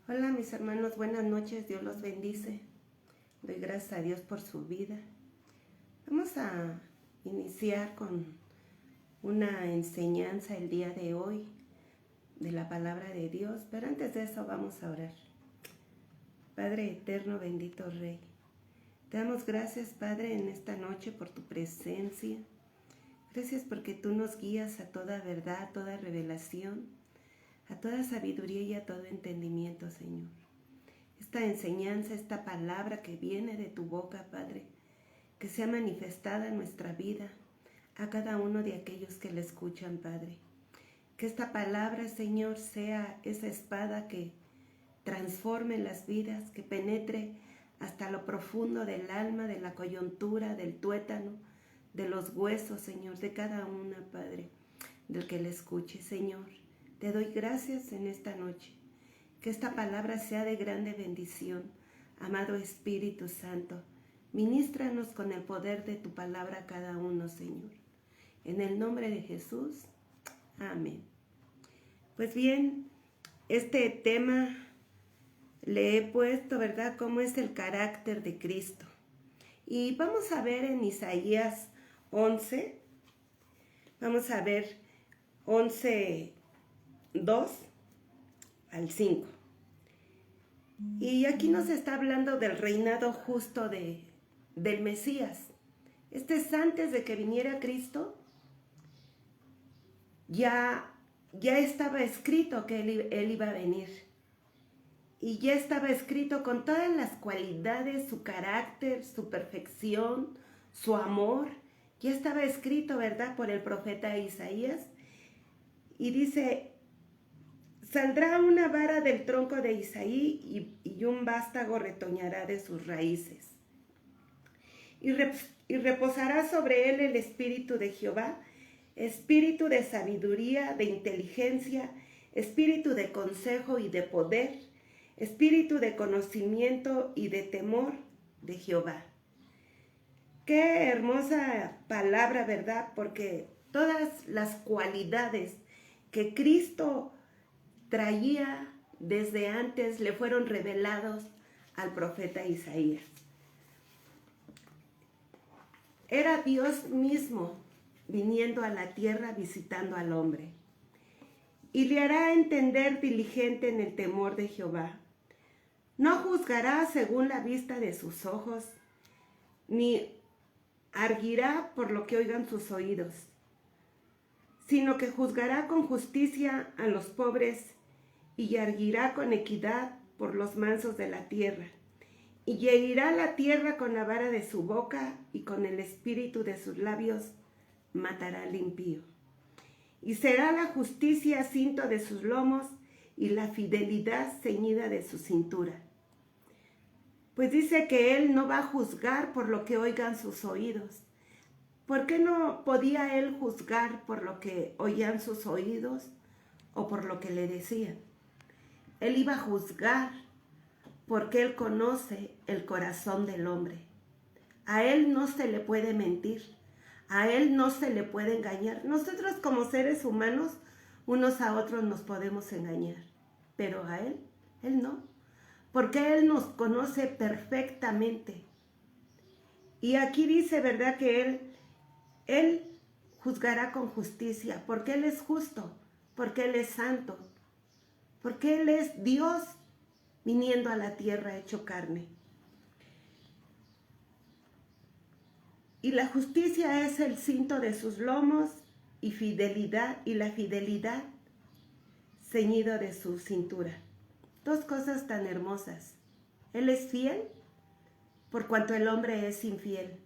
Hola mis hermanos, buenas noches, Dios los bendice. Doy gracias a Dios por su vida. Vamos a iniciar con una enseñanza el día de hoy de la palabra de Dios, pero antes de eso vamos a orar. Padre eterno, bendito Rey, te damos gracias, Padre, en esta noche por tu presencia. Gracias porque tú nos guías a toda verdad, a toda revelación, a toda sabiduría y a todo entendimiento, Señor. Esta enseñanza, esta palabra que viene de tu boca, Padre, que sea manifestada en nuestra vida, a cada uno de aquellos que la escuchan, Padre. Que esta palabra, Señor, sea esa espada que transforme las vidas, que penetre hasta lo profundo del alma, de la coyuntura, del tuétano, de los huesos, Señor, de cada una, Padre, del que la escuche, Señor. Te doy gracias en esta noche. Que esta palabra sea de grande bendición. Amado Espíritu Santo, ministranos con el poder de tu palabra a cada uno, Señor. En el nombre de Jesús, amén. Pues bien, este tema le he puesto, ¿verdad?, cómo es el carácter de Cristo. Y vamos a ver en Isaías 11, vamos a ver 11:2 al 5. Y aquí nos está hablando del reinado justo del Mesías. Este es antes de que viniera Cristo. Ya estaba escrito que él iba a venir. Y ya estaba escrito con todas las cualidades, su carácter, su perfección, su amor. Ya estaba escrito, ¿verdad?, por el profeta Isaías. Y dice: saldrá una vara del tronco de Isaí y un vástago retoñará de sus raíces. Y reposará sobre él el espíritu de Jehová, espíritu de sabiduría, de inteligencia, espíritu de consejo y de poder, espíritu de conocimiento y de temor de Jehová. Qué hermosa palabra, ¿verdad? Porque todas las cualidades que Cristo traía desde antes le fueron revelados al profeta Isaías. Era Dios mismo viniendo a la tierra, visitando al hombre. Y le hará entender diligente en el temor de Jehová. No juzgará según la vista de sus ojos, ni arguirá por lo que oigan sus oídos, sino que juzgará con justicia a los pobres y arguirá con equidad por los mansos de la tierra. Y herirá la tierra con la vara de su boca, y con el espíritu de sus labios matará al impío. Y será la justicia cinto de sus lomos, y la fidelidad ceñida de su cintura. Pues dice que él no va a juzgar por lo que oigan sus oídos. ¿Por qué no podía él juzgar por lo que oían sus oídos o por lo que le decían? Él iba a juzgar porque él conoce el corazón del hombre. A él no se le puede mentir, a él no se le puede engañar. Nosotros como seres humanos, unos a otros nos podemos engañar, pero a él no, porque él nos conoce perfectamente. Y aquí dice, ¿verdad?, que él juzgará con justicia, porque él es justo, porque él es santo, porque él es Dios viniendo a la tierra hecho carne. Y la justicia es el cinto de sus lomos, y la fidelidad ceñido de su cintura. Dos cosas tan hermosas. Él es fiel por cuanto el hombre es infiel.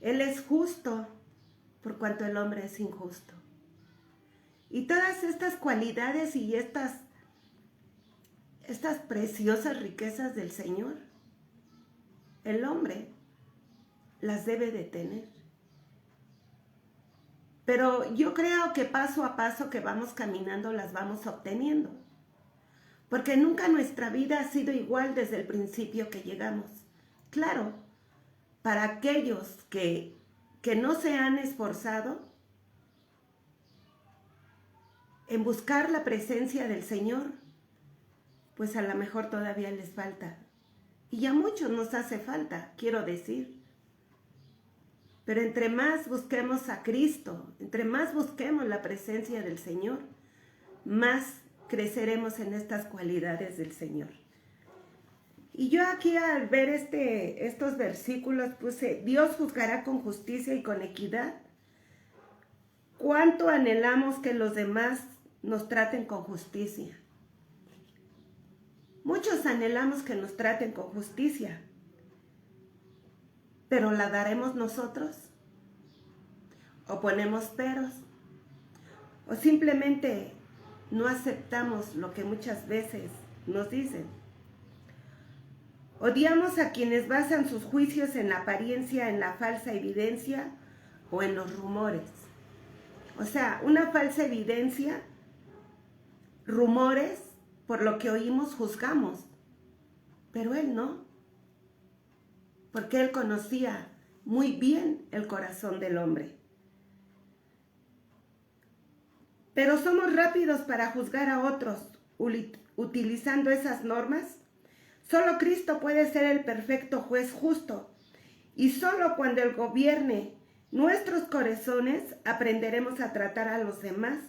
Él es justo por cuanto el hombre es injusto. Y todas estas cualidades y estas preciosas riquezas del Señor, el hombre las debe de tener. Pero yo creo que paso a paso que vamos caminando las vamos obteniendo. Porque nunca nuestra vida ha sido igual desde el principio que llegamos. Claro, para aquellos que no se han esforzado en buscar la presencia del Señor, pues a lo mejor todavía les falta. Y a muchos nos hace falta, quiero decir. Pero entre más busquemos a Cristo, entre más busquemos la presencia del Señor, más creceremos en estas cualidades del Señor. Y yo aquí al ver estos versículos puse, Dios juzgará con justicia y con equidad. ¿Cuánto anhelamos que los demás nos traten con justicia? Muchos anhelamos que nos traten con justicia, pero ¿la daremos nosotros? ¿O ponemos peros? ¿O simplemente no aceptamos lo que muchas veces nos dicen? Odiamos a quienes basan sus juicios en la apariencia, en la falsa evidencia o en los rumores. O sea, una falsa evidencia, rumores, por lo que oímos juzgamos. Pero él no, porque él conocía muy bien el corazón del hombre. Pero somos rápidos para juzgar a otros utilizando esas normas. Solo Cristo puede ser el perfecto juez justo. Y solo cuando Él gobierne nuestros corazones aprenderemos a tratar a los demás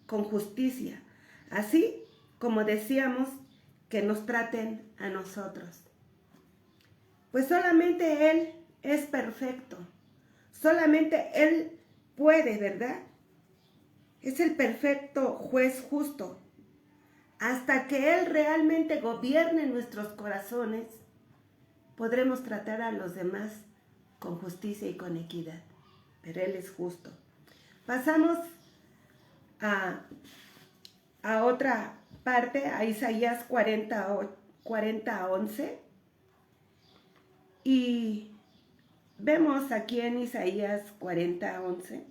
con justicia. Así como decíamos que nos traten a nosotros. Pues solamente Él es perfecto. Solamente Él puede, ¿verdad? Es el perfecto juez justo. Hasta que Él realmente gobierne nuestros corazones, podremos tratar a los demás con justicia y con equidad. Pero Él es justo. Pasamos a otra parte, a Isaías 40:11. Y vemos aquí en Isaías 40:11.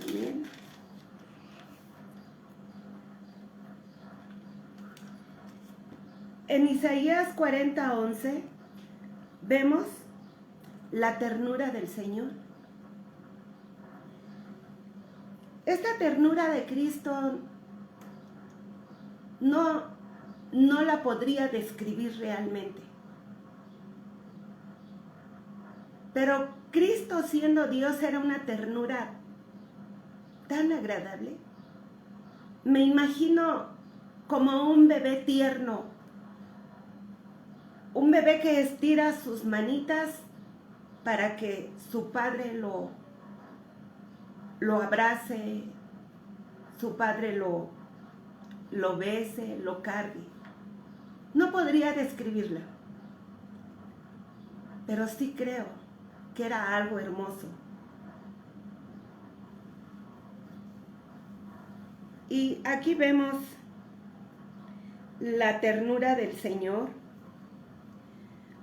Amén. En Isaías 40:11 vemos la ternura del Señor. Esta ternura de Cristo no la podría describir realmente. Pero Cristo, siendo Dios, era una ternura tan agradable. Me imagino como un bebé tierno, un bebé que estira sus manitas para que su padre lo abrace, su padre lo bese, lo cargue. No podría describirla, pero sí creo que era algo hermoso. Y aquí vemos la ternura del Señor.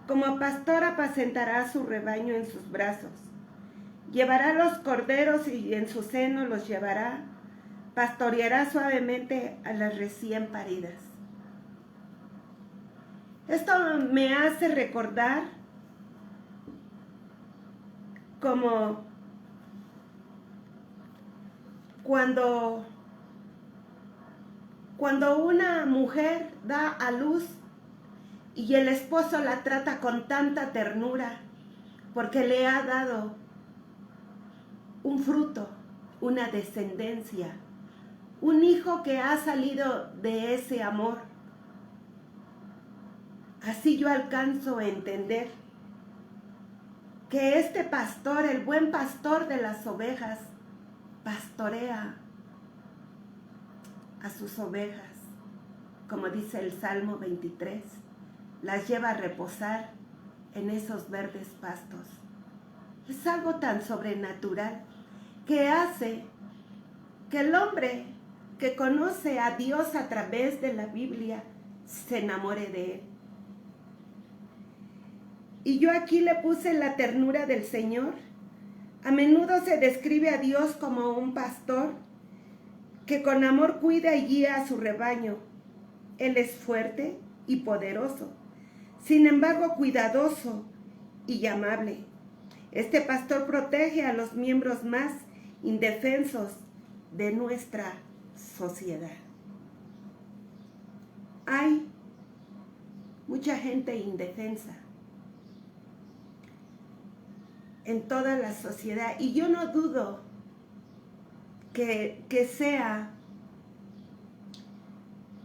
Como pastor apacentará su rebaño en sus brazos. Llevará los corderos y en su seno los llevará. Pastoreará suavemente a las recién paridas. Esto me hace recordar como cuando una mujer da a luz y el esposo la trata con tanta ternura porque le ha dado un fruto, una descendencia, un hijo que ha salido de ese amor. Así yo alcanzo a entender que este pastor, el buen pastor de las ovejas, pastorea a sus ovejas, como dice el Salmo 23, las lleva a reposar en esos verdes pastos. Es algo tan sobrenatural que hace que el hombre que conoce a Dios a través de la Biblia se enamore de Él. Y yo aquí le puse la ternura del Señor. A menudo se describe a Dios como un pastor que con amor cuida y guía a su rebaño. Él es fuerte y poderoso, sin embargo cuidadoso y amable. Este pastor protege a los miembros más indefensos de nuestra sociedad. Hay mucha gente indefensa en toda la sociedad y yo no dudo que sea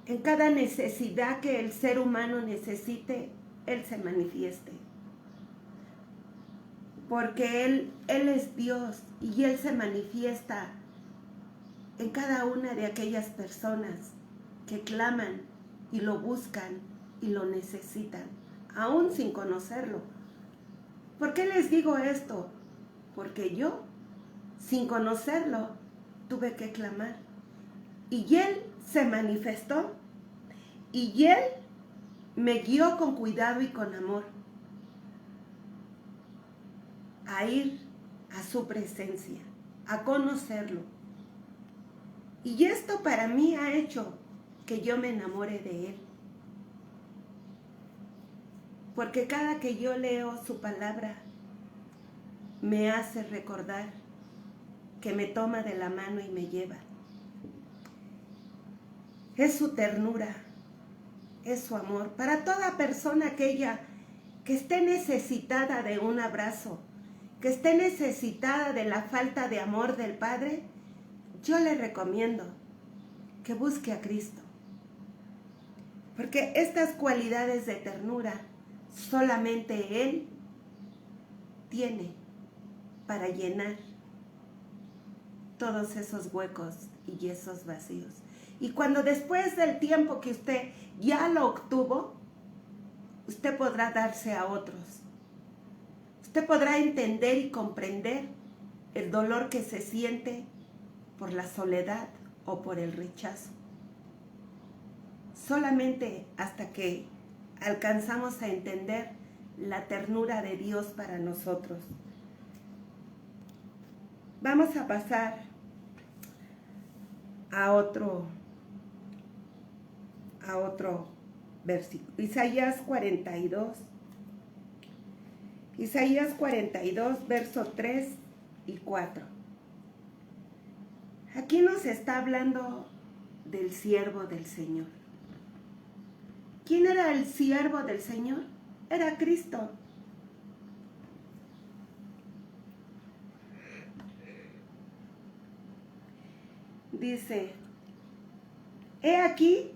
en cada necesidad que el ser humano necesite, Él se manifieste. Porque Él es Dios y Él se manifiesta en cada una de aquellas personas que claman y lo buscan y lo necesitan, aún sin conocerlo. ¿Por qué les digo esto? Porque yo, sin conocerlo, tuve que clamar. Y Él se manifestó y Él me guió con cuidado y con amor a ir a su presencia, a conocerlo. Y esto para mí ha hecho que yo me enamore de Él. Porque cada que yo leo su palabra, me hace recordar que me toma de la mano y me lleva. Es su ternura, es su amor. Para toda persona aquella que esté necesitada de un abrazo, que esté necesitada de la falta de amor del Padre, yo le recomiendo que busque a Cristo. Porque estas cualidades de ternura solamente Él tiene para llenar todos esos huecos y esos vacíos. Y cuando después del tiempo que usted ya lo obtuvo, usted podrá darse a otros. Usted podrá entender y comprender el dolor que se siente por la soledad o por el rechazo. Solamente hasta que alcanzamos a entender la ternura de Dios para nosotros. Vamos a pasar a otro versículo. Isaías 42. Isaías 42, versos 3 y 4. Aquí nos está hablando del siervo del Señor. ¿Quién era el siervo del Señor? Era Cristo. Dice, he aquí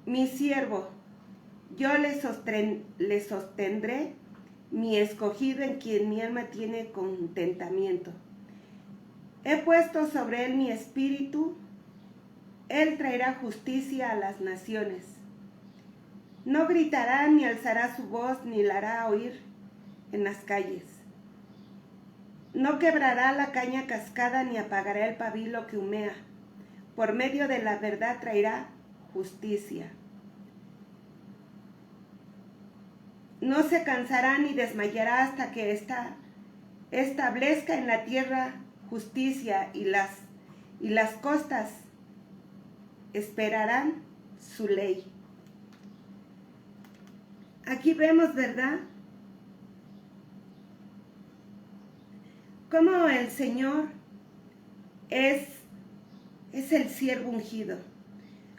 mi siervo, yo le sostendré, mi escogido en quien mi alma tiene contentamiento. He puesto sobre él mi espíritu, él traerá justicia a las naciones. No gritará ni alzará su voz ni la hará oír en las calles. No quebrará la caña cascada ni apagará el pabilo que humea. Por medio de la verdad traerá justicia. No se cansará ni desmayará hasta que establezca en la tierra justicia y las costas esperarán su ley. Aquí vemos, ¿verdad?, cómo el Señor es el siervo ungido,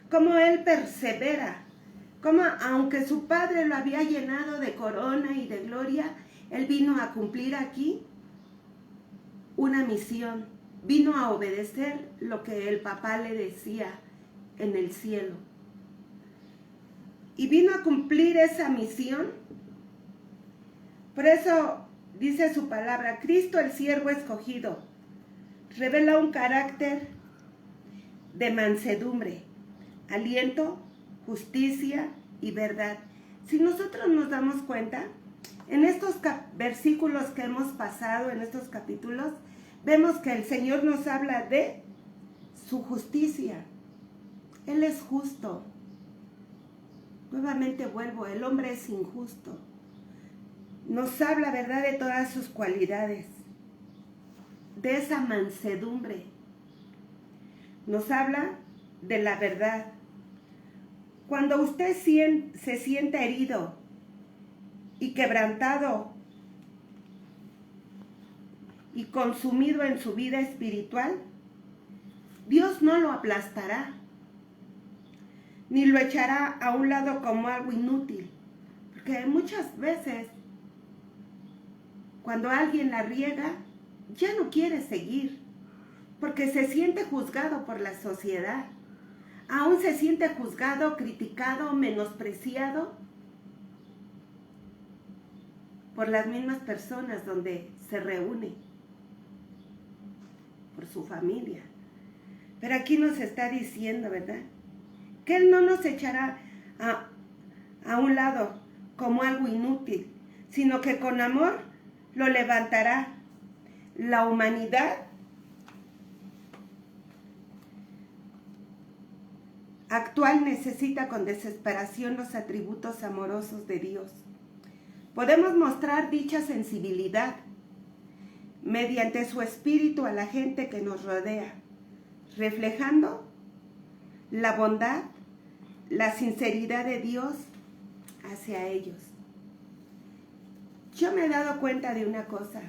cómo Él persevera, cómo aunque su Padre lo había llenado de corona y de gloria, Él vino a cumplir aquí una misión, vino a obedecer lo que el papá le decía en el cielo. Y vino a cumplir esa misión. Por eso dice su palabra, Cristo el siervo escogido revela un carácter de mansedumbre, aliento, justicia y verdad. Si nosotros nos damos cuenta, en estos versículos que hemos pasado, en estos capítulos, vemos que el Señor nos habla de su justicia. Él es justo. Nuevamente vuelvo, el hombre es injusto. Nos habla, ¿verdad?, de todas sus cualidades, de esa mansedumbre. Nos habla de la verdad. Cuando usted se sienta herido y quebrantado y consumido en su vida espiritual, Dios no lo aplastará, ni lo echará a un lado como algo inútil. Porque muchas veces, cuando alguien la riega, ya no quiere seguir, porque se siente juzgado por la sociedad. Aún se siente juzgado, criticado, menospreciado por las mismas personas donde se reúne, por su familia. Pero aquí nos está diciendo, ¿verdad?, que Él no nos echará a un lado como algo inútil, sino que con amor lo levantará. La humanidad actual necesita con desesperación los atributos amorosos de Dios. Podemos mostrar dicha sensibilidad mediante su espíritu a la gente que nos rodea, reflejando la bondad, la sinceridad de Dios hacia ellos. Yo me he dado cuenta de una cosa.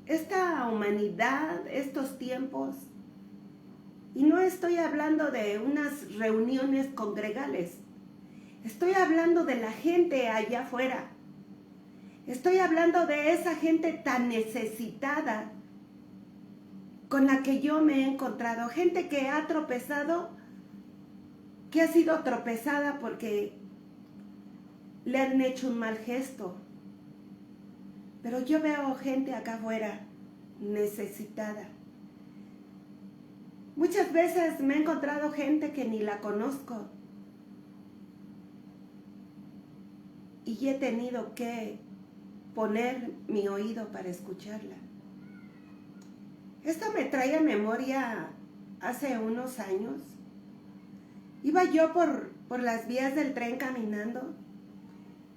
Esta humanidad, estos tiempos, y no estoy hablando de unas reuniones congregales, estoy hablando de la gente allá afuera. Estoy hablando de esa gente tan necesitada con la que yo me he encontrado. Gente que ha tropezado, que ha sido tropezada porque le han hecho un mal gesto. Pero yo veo gente acá afuera necesitada. Muchas veces me he encontrado gente que ni la conozco. Y he tenido que poner mi oído para escucharla. Esto me trae a memoria hace unos años. Iba yo por las vías del tren caminando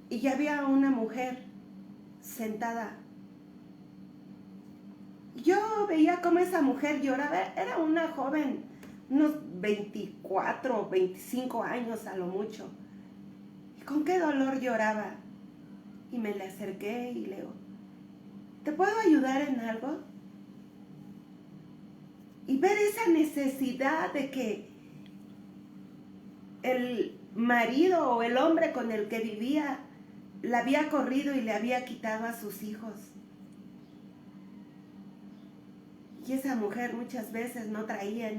y ya había una mujer sentada. Yo veía cómo esa mujer lloraba. Era una joven, unos 24, 25 años a lo mucho. ¿Y con qué dolor lloraba? Y me le acerqué y le digo, ¿te puedo ayudar en algo? Y ver esa necesidad de que el marido o el hombre con el que vivía la había corrido y le había quitado a sus hijos. Y esa mujer muchas veces no traía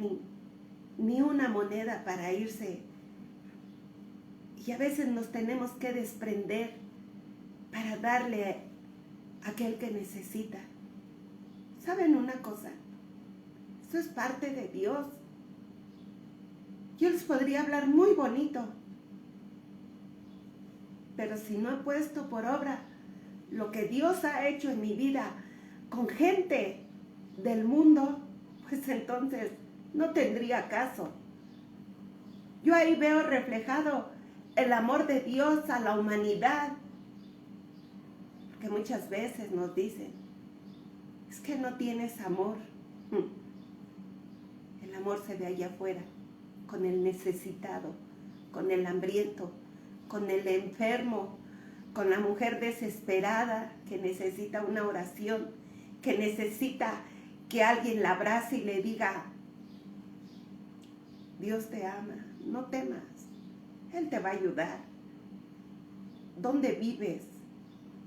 ni una moneda para irse. Y a veces nos tenemos que desprender para darle a aquel que necesita. ¿Saben una cosa? Eso es parte de Dios. Yo les podría hablar muy bonito, pero si no he puesto por obra lo que Dios ha hecho en mi vida con gente del mundo, pues entonces no tendría caso. Yo ahí veo reflejado el amor de Dios a la humanidad, porque muchas veces nos dicen, es que no tienes amor. El amor se ve allá afuera, con el necesitado, con el hambriento, con el enfermo, con la mujer desesperada que necesita una oración, que necesita que alguien la abrace y le diga, Dios te ama, no temas, Él te va a ayudar. ¿Dónde vives?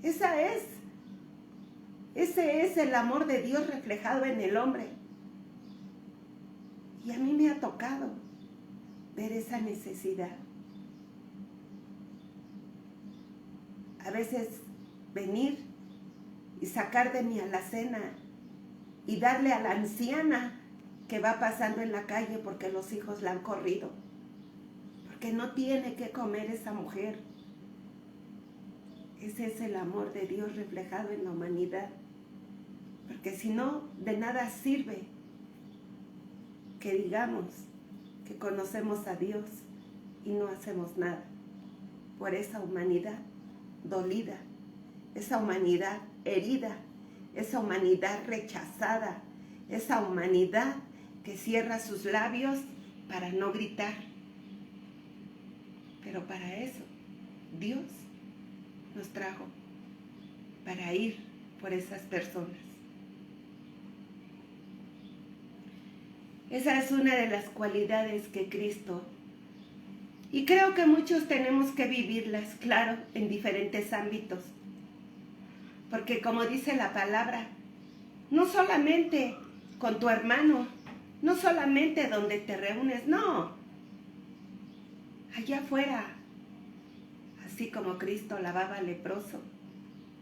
Ese es el amor de Dios reflejado en el hombre. Y a mí me ha tocado ver esa necesidad. A veces venir y sacar de mi alacena y darle a la anciana que va pasando en la calle porque los hijos la han corrido, porque no tiene que comer esa mujer. Ese es el amor de Dios reflejado en la humanidad, porque si no, de nada sirve que digamos que conocemos a Dios y no hacemos nada por esa humanidad dolida, esa humanidad herida, esa humanidad rechazada, esa humanidad que cierra sus labios para no gritar. Pero para eso Dios nos trajo, para ir por esas personas. Esa es una de las cualidades que Cristo, y creo que muchos tenemos que vivirlas, claro, en diferentes ámbitos. Porque como dice la palabra, no solamente con tu hermano, no solamente donde te reúnes, no. Allá afuera, así como Cristo lavaba al leproso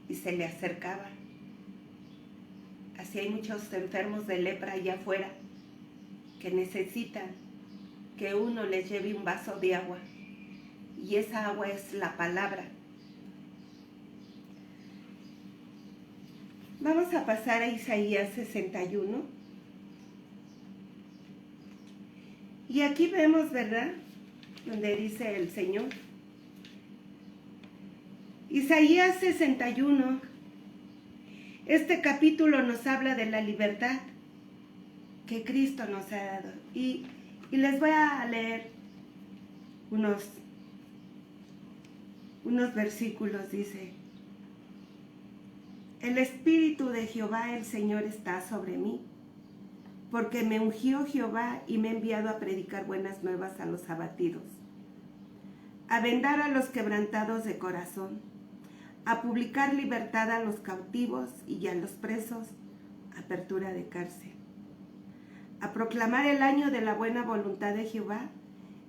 y se le acercaba. Así hay muchos enfermos de lepra allá afuera que necesitan que uno les lleve un vaso de agua. Y esa agua es la palabra. Vamos a pasar a Isaías 61. Y aquí vemos, ¿verdad?, donde dice el Señor. Isaías 61. Este capítulo nos habla de la libertad que Cristo nos ha dado. Y les voy a leer unos versículos. Dice: el Espíritu de Jehová el Señor está sobre mí, porque me ungió Jehová y me ha enviado a predicar buenas nuevas a los abatidos, a vendar a los quebrantados de corazón, a publicar libertad a los cautivos y a los presos, apertura de cárcel, a proclamar el año de la buena voluntad de Jehová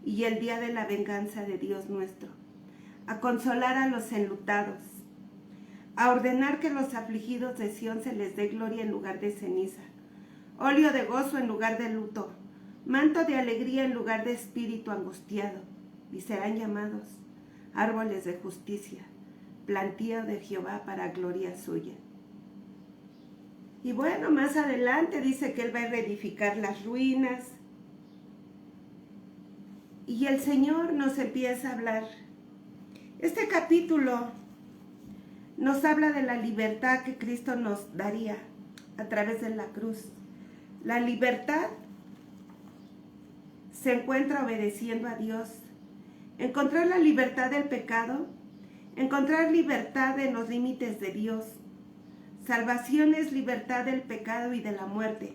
y el día de la venganza de Dios nuestro, a consolar a los enlutados, a ordenar que los afligidos de Sión se les dé gloria en lugar de ceniza, óleo de gozo en lugar de luto, manto de alegría en lugar de espíritu angustiado, y serán llamados árboles de justicia, plantío de Jehová para gloria suya. Y bueno, más adelante dice que Él va a reedificar las ruinas. Y el Señor nos empieza a hablar. Este capítulo nos habla de la libertad que Cristo nos daría a través de la cruz. La libertad se encuentra obedeciendo a Dios. Encontrar la libertad del pecado, encontrar libertad en los límites de Dios. Salvación es libertad del pecado y de la muerte,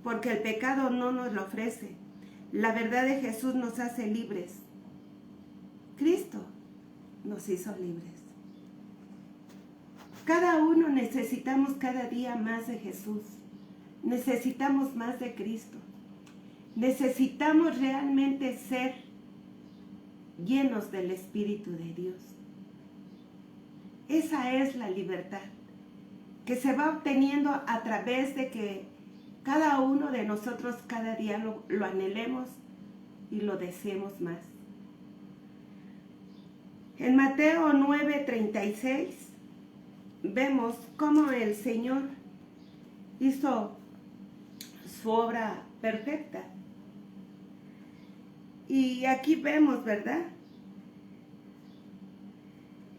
porque el pecado no nos lo ofrece. La verdad de Jesús nos hace libres. Cristo nos hizo libres. Cada uno necesitamos cada día más de Jesús. Necesitamos más de Cristo. Necesitamos realmente ser llenos del Espíritu de Dios. Esa es la libertad que se va obteniendo a través de que cada uno de nosotros cada día lo anhelemos y lo deseemos más. En Mateo 9:36 vemos cómo el Señor hizo su obra perfecta. Y aquí vemos, ¿verdad?,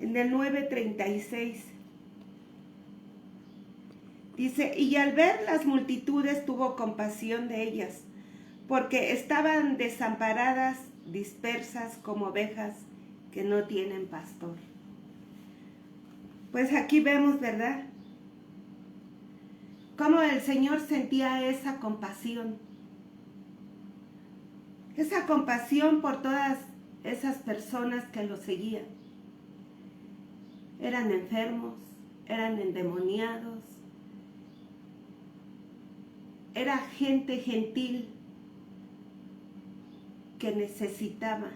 en el 9:36 dice: y al ver las multitudes tuvo compasión de ellas, porque estaban desamparadas, dispersas como ovejas que no tienen pastor. Pues aquí vemos, ¿verdad?, cómo el Señor sentía esa compasión por todas esas personas que lo seguían. Eran enfermos, eran endemoniados, era gente gentil que necesitaba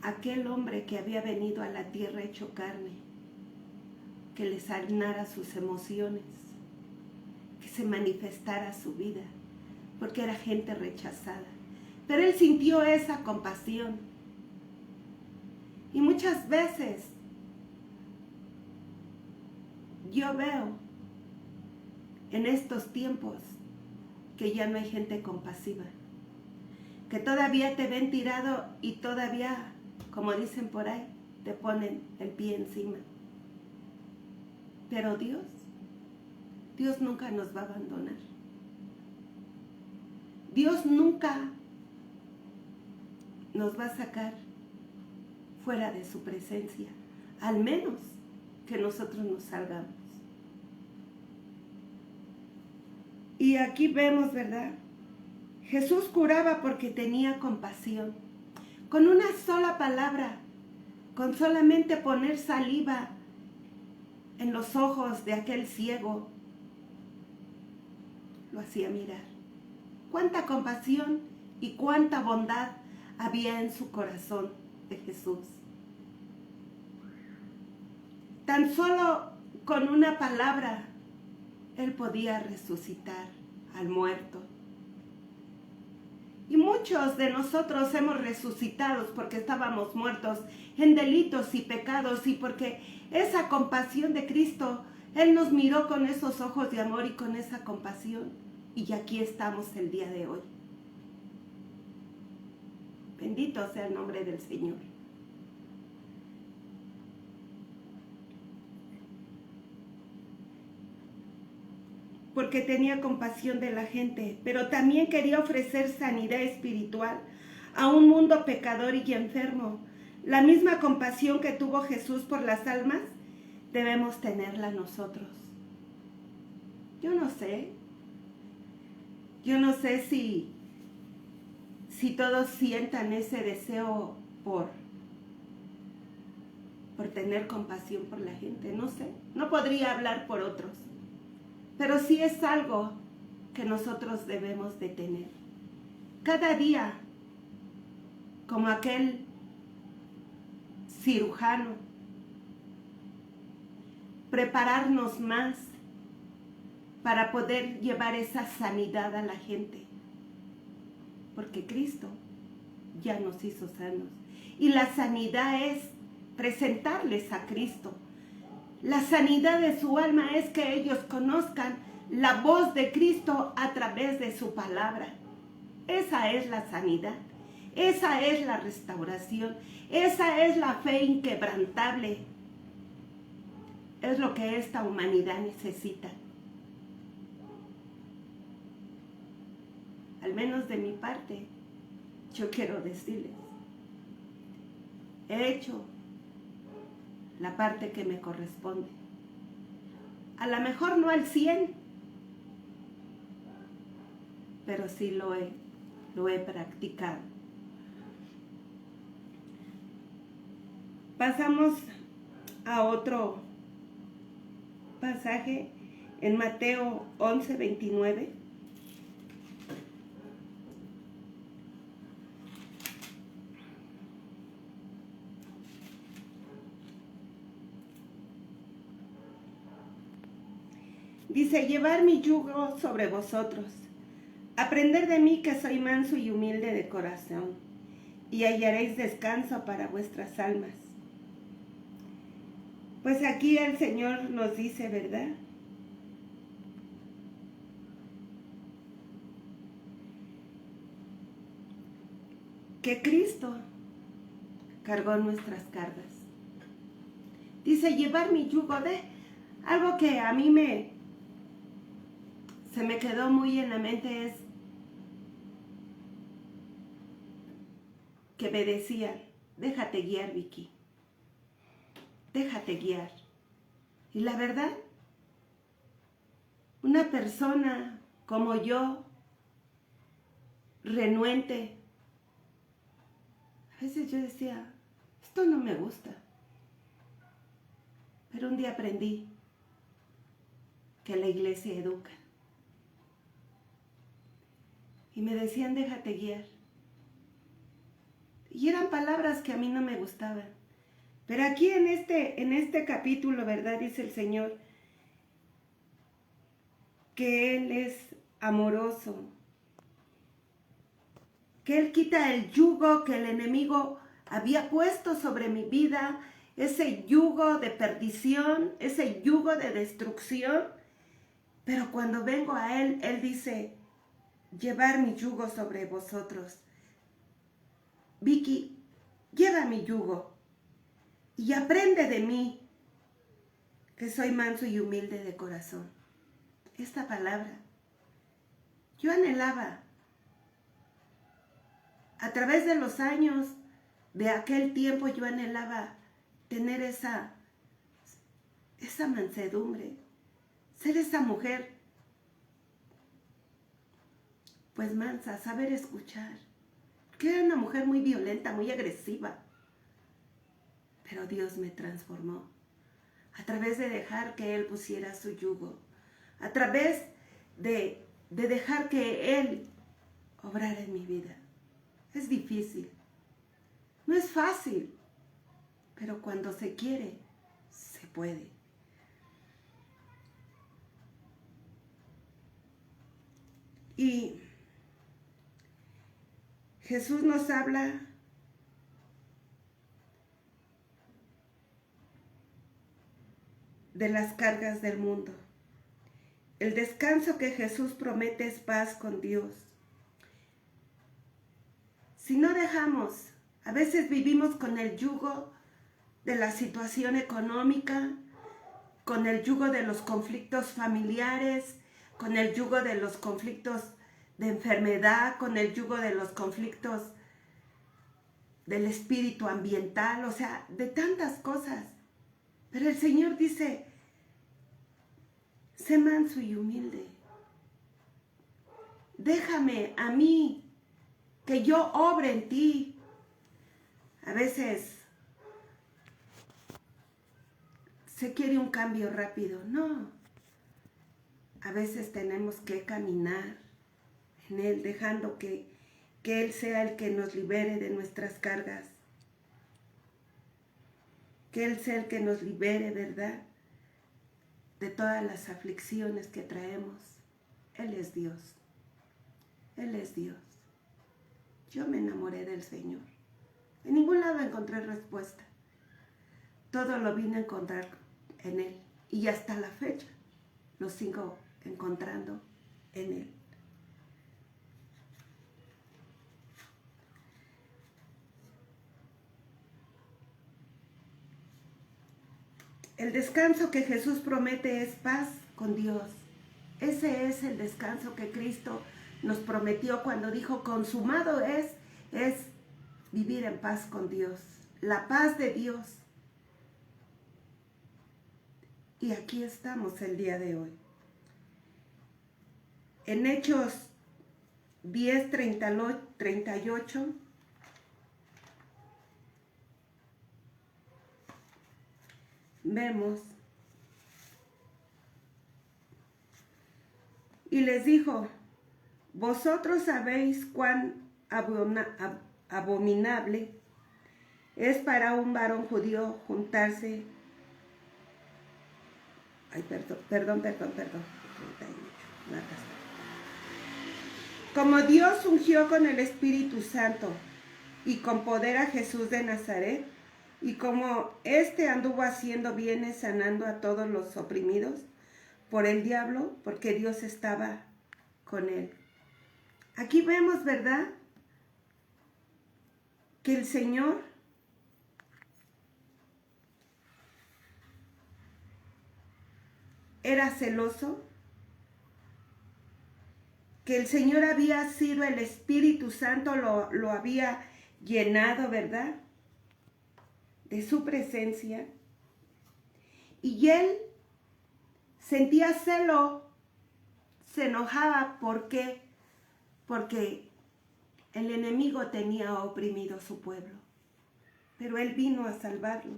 aquel hombre que había venido a la tierra hecho carne, que les sanara sus emociones, que se manifestara su vida, porque era gente rechazada. Pero Él sintió esa compasión. Y muchas veces yo veo en estos tiempos que ya no hay gente compasiva, que todavía te ven tirado y todavía, como dicen por ahí, te ponen el pie encima. Pero Dios Dios nunca nos va a abandonar. Dios nunca nos va a sacar fuera de su presencia, al menos que nosotros nos salgamos. Y aquí vemos, ¿verdad? Jesús curaba porque tenía compasión. Con una sola palabra, con solamente poner saliva en los ojos de aquel ciego, lo hacía mirar. Cuánta compasión y cuánta bondad había en su corazón de Jesús. Tan solo con una palabra, Él podía resucitar al muerto. Y muchos de nosotros hemos resucitado porque estábamos muertos en delitos y pecados, y porque esa compasión de Cristo, Él nos miró con esos ojos de amor y con esa compasión, y aquí estamos el día de hoy. Bendito sea el nombre del Señor. Porque tenía compasión de la gente, pero también quería ofrecer sanidad espiritual a un mundo pecador y enfermo. La misma compasión que tuvo Jesús por las almas, debemos tenerla nosotros. Yo no sé si todos sientan ese deseo por tener compasión por la gente, no sé. No podría hablar por otros. Pero sí es algo que nosotros debemos de tener. Cada día, como aquel cirujano, prepararnos más para poder llevar esa sanidad a la gente. Porque Cristo ya nos hizo sanos. Y la sanidad es presentarles a Cristo. La sanidad de su alma es que ellos conozcan la voz de Cristo a través de su palabra. Esa es la sanidad. Esa es la restauración. Esa es la fe inquebrantable. Es lo que esta humanidad necesita. Al menos de mi parte, yo quiero decirles, he hecho la parte que me corresponde. A lo mejor no al 100, pero sí lo he practicado. Pasamos a otro pasaje en Mateo 11:29. Dice, llevar mi yugo sobre vosotros, aprender de mí que soy manso y humilde de corazón, y hallaréis descanso para vuestras almas. Pues aquí el Señor nos dice, ¿verdad? Que Cristo cargó nuestras cargas. Dice, llevar mi yugo de algo que a mí se me quedó muy en la mente, es que me decían, déjate guiar, Vicky, déjate guiar. Y la verdad, una persona como yo, renuente, a veces yo decía, esto no me gusta. Pero un día aprendí que la iglesia educa. Y me decían, déjate guiar. Y eran palabras que a mí no me gustaban. Pero aquí en este capítulo, ¿verdad? Dice el Señor que Él es amoroso, que Él quita el yugo que el enemigo había puesto sobre mi vida, ese yugo de perdición, ese yugo de destrucción. Pero cuando vengo a Él, Él dice, llevar mi yugo sobre vosotros. Vicky, lleva mi yugo y aprende de mí, que soy manso y humilde de corazón. esta palabra. Yo anhelaba, a través de los años de aquel tiempo, yo anhelaba tener esa mansedumbre, ser esa mujer, pues mansa, saber escuchar. Que era una mujer muy violenta, muy agresiva. Pero Dios me transformó a través de dejar que Él pusiera su yugo, a través de dejar que Él obrara en mi vida. Es difícil, no es fácil, pero cuando se quiere, se puede. Y Jesús nos habla de las cargas del mundo. El descanso que Jesús promete es paz con Dios. Si no dejamos, a veces vivimos con el yugo de la situación económica, con el yugo de los conflictos familiares, con el yugo de los conflictos de enfermedad, con el yugo de los conflictos del espíritu ambiental, o sea, de tantas cosas. Pero el Señor dice, sé manso y humilde. Déjame a mí que yo obre en ti. A veces se quiere un cambio rápido. No. A veces tenemos que caminar en Él, dejando que Él sea el que nos libere de nuestras cargas. Que Él sea el que nos libere, ¿verdad?, de todas las aflicciones que traemos. Él es Dios. Él es Dios. Yo me enamoré del Señor. En ningún lado encontré respuesta. Todo lo vine a encontrar en Él. Y hasta la fecha lo sigo encontrando en Él. El descanso que Jesús promete es paz con Dios. Ese es el descanso que Cristo nos prometió cuando dijo, consumado es vivir en paz con Dios. La paz de Dios. Y aquí estamos el día de hoy. En Hechos 10:38 vemos, y les dijo, vosotros sabéis cuán abominable es para un varón judío juntarse. Ay, perdón. 38, como Dios ungió con el Espíritu Santo y con poder a Jesús de Nazaret, y como éste anduvo haciendo bienes, sanando a todos los oprimidos por el diablo, porque Dios estaba con él. Aquí vemos, ¿verdad?, que el Señor era celoso, que el Señor había sido el Espíritu Santo, lo había llenado, ¿verdad?, de su presencia. Y él sentía celo, se enojaba. ¿Por qué? Porque el enemigo tenía oprimido a su pueblo. Pero él vino a salvarlo.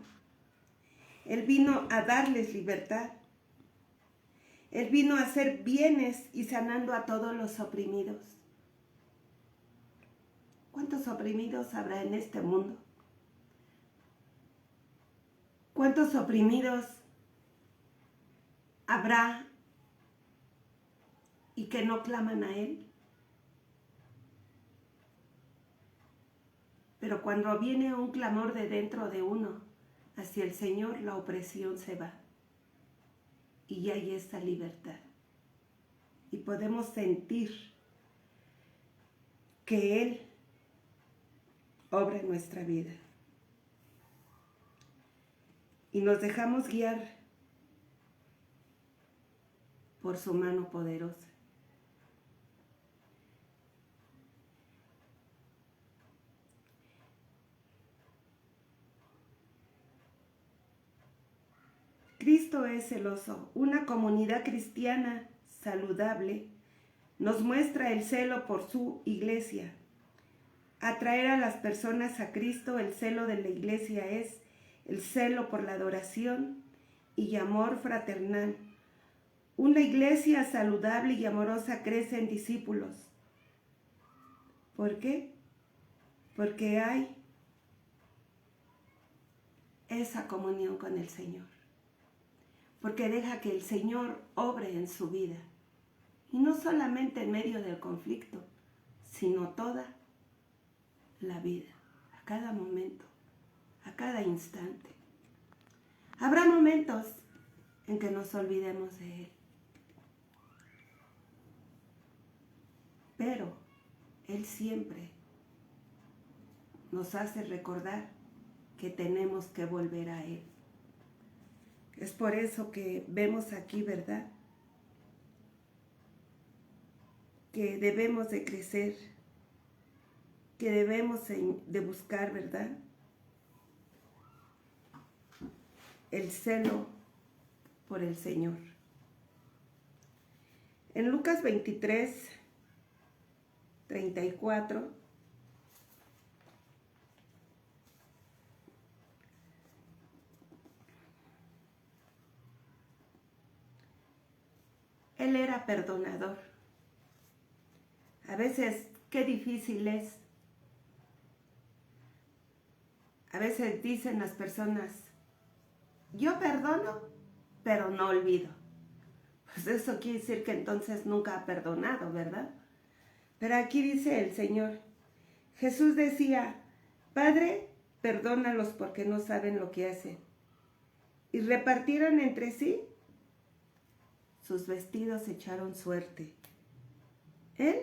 Él vino a darles libertad. Él vino a hacer bienes y sanando a todos los oprimidos. ¿Cuántos oprimidos habrá en este mundo? ¿Cuántos oprimidos habrá y que no claman a Él? Pero cuando viene un clamor de dentro de uno hacia el Señor, la opresión se va. Y ya hay esta libertad. Y podemos sentir que Él obra en nuestra vida. Y nos dejamos guiar por su mano poderosa. Cristo es celoso. Una comunidad cristiana saludable nos muestra el celo por su iglesia. Atraer a las personas a Cristo, el celo de la iglesia es el celo por la adoración y amor fraternal. Una iglesia saludable y amorosa crece en discípulos. ¿Por qué? Porque hay esa comunión con el Señor. Porque deja que el Señor obre en su vida. Y no solamente en medio del conflicto, sino toda la vida, a cada momento, a cada instante. Habrá momentos en que nos olvidemos de Él. Pero Él siempre nos hace recordar que tenemos que volver a Él. Es por eso que vemos aquí, ¿verdad?, que debemos de crecer, que debemos de buscar, ¿verdad?, el celo por el Señor. En Lucas 23, 34, Él era perdonador. A veces, qué difícil es. A veces dicen las personas, yo perdono, pero no olvido. Pues eso quiere decir que entonces nunca ha perdonado, ¿verdad? Pero aquí dice el Señor, Jesús decía, Padre, perdónalos porque no saben lo que hacen. Y repartieron entre sí sus vestidos, echaron suerte. Él,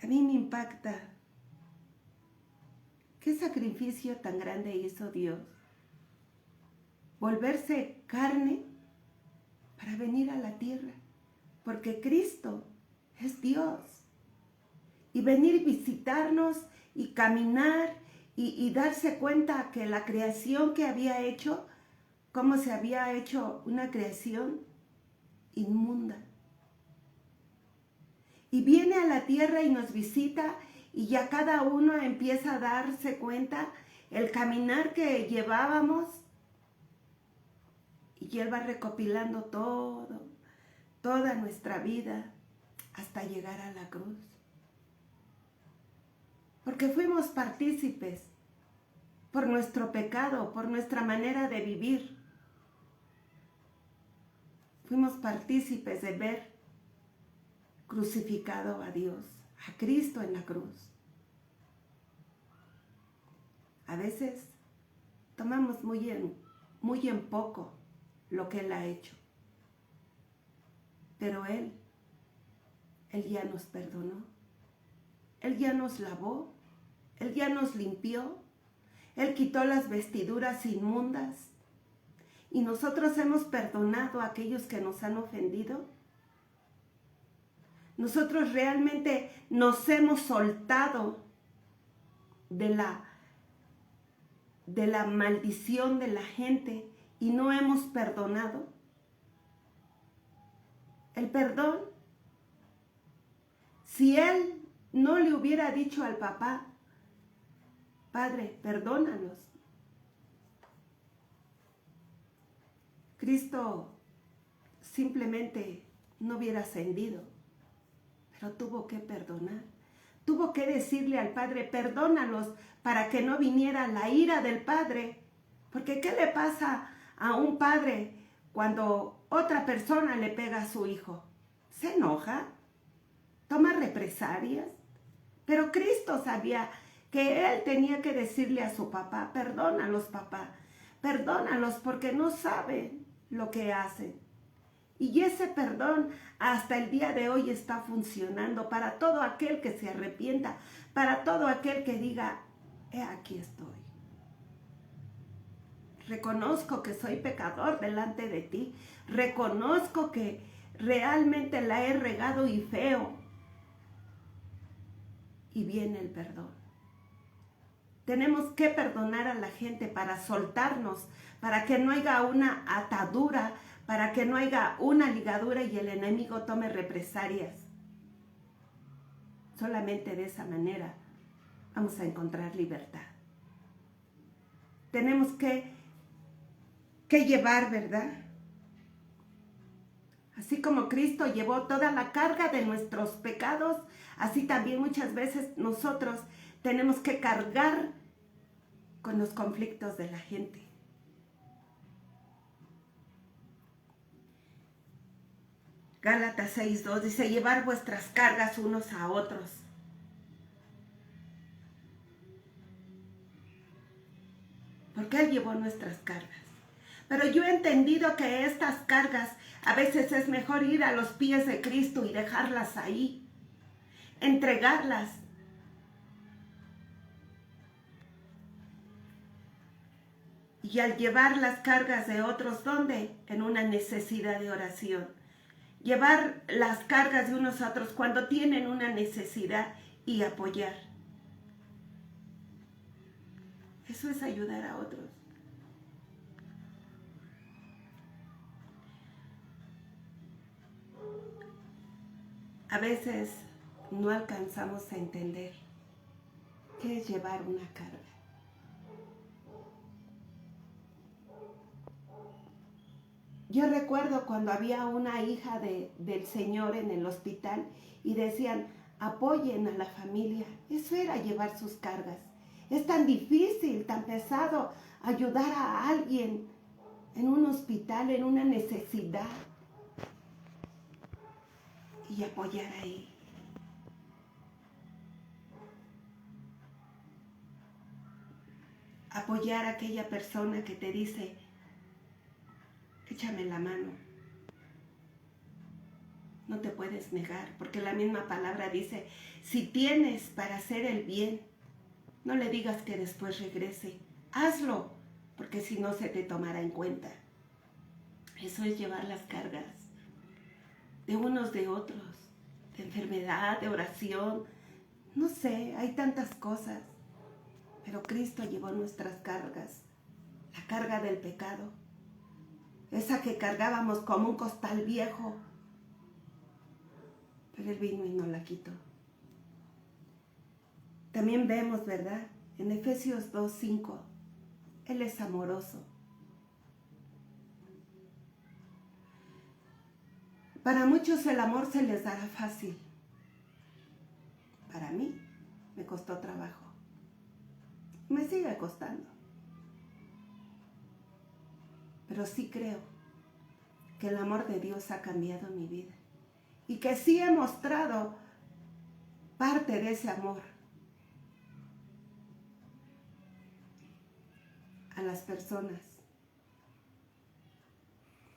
a mí me impacta. ¿Qué sacrificio tan grande hizo Dios? Volverse carne para venir a la tierra, porque Cristo es Dios. Y venir a visitarnos y caminar y darse cuenta que la creación que había hecho, cómo se había hecho una creación inmunda. Y viene a la tierra y nos visita y ya cada uno empieza a darse cuenta el caminar que llevábamos. Y Él va recopilando toda nuestra vida hasta llegar a la cruz. Porque fuimos partícipes por nuestro pecado, por nuestra manera de vivir. Fuimos partícipes de ver crucificado a Dios, a Cristo en la cruz. A veces tomamos muy en poco lo que Él ha hecho. Pero Él ya nos perdonó. Él ya nos lavó. Él ya nos limpió. Él quitó las vestiduras inmundas. Y nosotros hemos perdonado a aquellos que nos han ofendido. Nosotros realmente nos hemos soltado de la maldición de la gente y no hemos perdonado. El perdón, si Él no le hubiera dicho al papá, Padre, perdónalos, Cristo simplemente no hubiera ascendido, pero tuvo que perdonar. Tuvo que decirle al Padre, perdónalos, para que no viniera la ira del Padre. Porque ¿qué le pasa a un padre cuando otra persona le pega a su hijo? Se enoja, toma represalias. Pero Cristo sabía que Él tenía que decirle a su papá, perdónalos, papá, perdónalos porque no saben lo que hacen. Y ese perdón hasta el día de hoy está funcionando para todo aquel que se arrepienta, para todo aquel que diga, aquí estoy. Reconozco que soy pecador delante de ti. Reconozco que realmente la he regado y feo. Y viene el perdón. Tenemos que perdonar a la gente para soltarnos, para que no haya una atadura, para que no haya una ligadura y el enemigo tome represalias. Solamente de esa manera vamos a encontrar libertad. Tenemos que llevar, ¿verdad? Así como Cristo llevó toda la carga de nuestros pecados, así también muchas veces nosotros tenemos que cargar con los conflictos de la gente. Gálatas 6:2 dice, llevar vuestras cargas unos a otros. Porque Él llevó nuestras cargas. Pero yo he entendido que estas cargas a veces es mejor ir a los pies de Cristo y dejarlas ahí. Entregarlas. Y al llevar las cargas de otros, ¿dónde? En una necesidad de oración. Llevar las cargas de unos a otros cuando tienen una necesidad y apoyar. Eso es ayudar a otros. A veces no alcanzamos a entender qué es llevar una carga. Yo recuerdo cuando había una hija del Señor en el hospital y decían, apoyen a la familia. Eso era llevar sus cargas. Es tan difícil, tan pesado ayudar a alguien en un hospital, en una necesidad. Y apoyar ahí. Apoyar a aquella persona que te dice, échame la mano. No te puedes negar, porque la misma palabra dice, si tienes para hacer el bien, no le digas que después regrese. Hazlo, porque si no se te tomará en cuenta. Eso es llevar las cargas de unos de otros, de enfermedad, de oración. No sé, hay tantas cosas. Pero Cristo llevó nuestras cargas. La carga del pecado. Esa que cargábamos como un costal viejo. Pero Él vino y nos la quitó. También vemos, ¿verdad? En Efesios 2:5, Él es amoroso. Para muchos el amor se les dará fácil. Para mí me costó trabajo. Me sigue costando. Pero sí creo que el amor de Dios ha cambiado mi vida. Y que sí he mostrado parte de ese amor a las personas.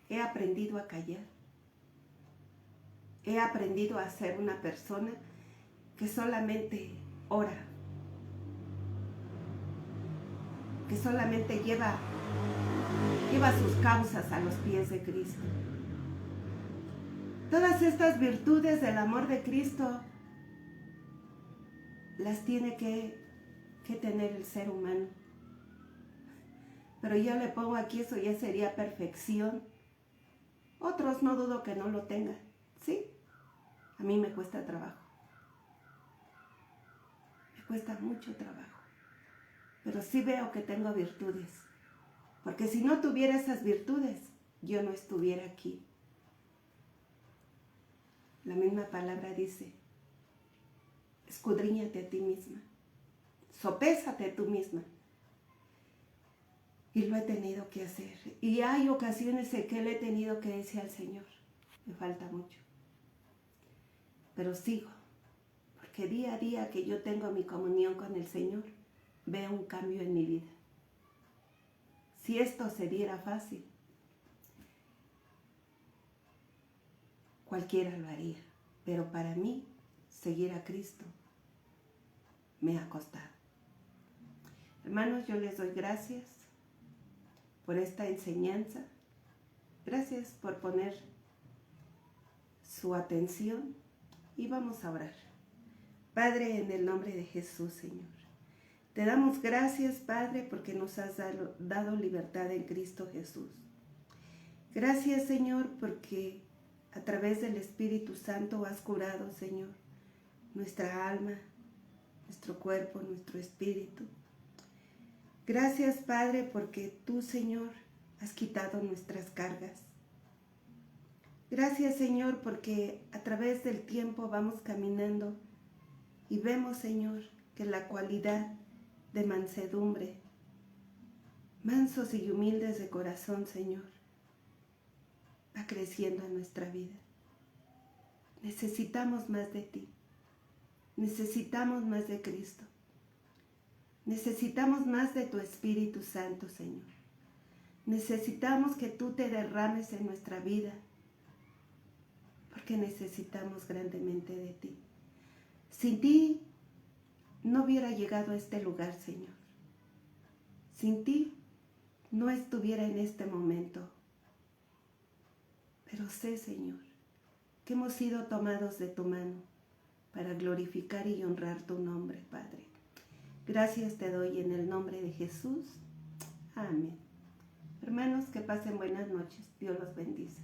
He aprendido a callar. He aprendido a ser una persona que solamente ora. Que solamente lleva sus causas a los pies de Cristo. Todas estas virtudes del amor de Cristo las tiene que tener el ser humano. Pero yo le pongo aquí, eso ya sería perfección. Otros no dudo que no lo tengan, ¿sí? A mí me cuesta trabajo. Me cuesta mucho trabajo. Pero sí veo que tengo virtudes. Porque si no tuviera esas virtudes, yo no estuviera aquí. La misma palabra dice, escudriñate a ti misma. Sopésate tú misma. Y lo he tenido que hacer. Y hay ocasiones en que le he tenido que decir al Señor, me falta mucho. Pero sigo, porque día a día que yo tengo mi comunión con el Señor, veo un cambio en mi vida. Si esto se diera fácil, cualquiera lo haría. Pero para mí, seguir a Cristo me ha costado. Hermanos, yo les doy gracias por esta enseñanza. Gracias por poner su atención y vamos a orar. Padre, en el nombre de Jesús, Señor, te damos gracias, Padre, porque nos has dado libertad en Cristo Jesús. Gracias, Señor, porque a través del Espíritu Santo has curado, Señor, nuestra alma, nuestro cuerpo, nuestro espíritu. Gracias, Padre, porque tú, Señor, has quitado nuestras cargas. Gracias, Señor, porque a través del tiempo vamos caminando y vemos, Señor, que la cualidad de mansedumbre, mansos y humildes de corazón, Señor, va creciendo en nuestra vida. Necesitamos más de ti. Necesitamos más de Cristo. Necesitamos más de tu Espíritu Santo, Señor. Necesitamos que tú te derrames en nuestra vida, porque necesitamos grandemente de ti. Sin ti no hubiera llegado a este lugar, Señor. Sin ti no estuviera en este momento. Pero sé, Señor, que hemos sido tomados de tu mano para glorificar y honrar tu nombre, Padre. Gracias te doy en el nombre de Jesús. Amén. Hermanos, que pasen buenas noches. Dios los bendice.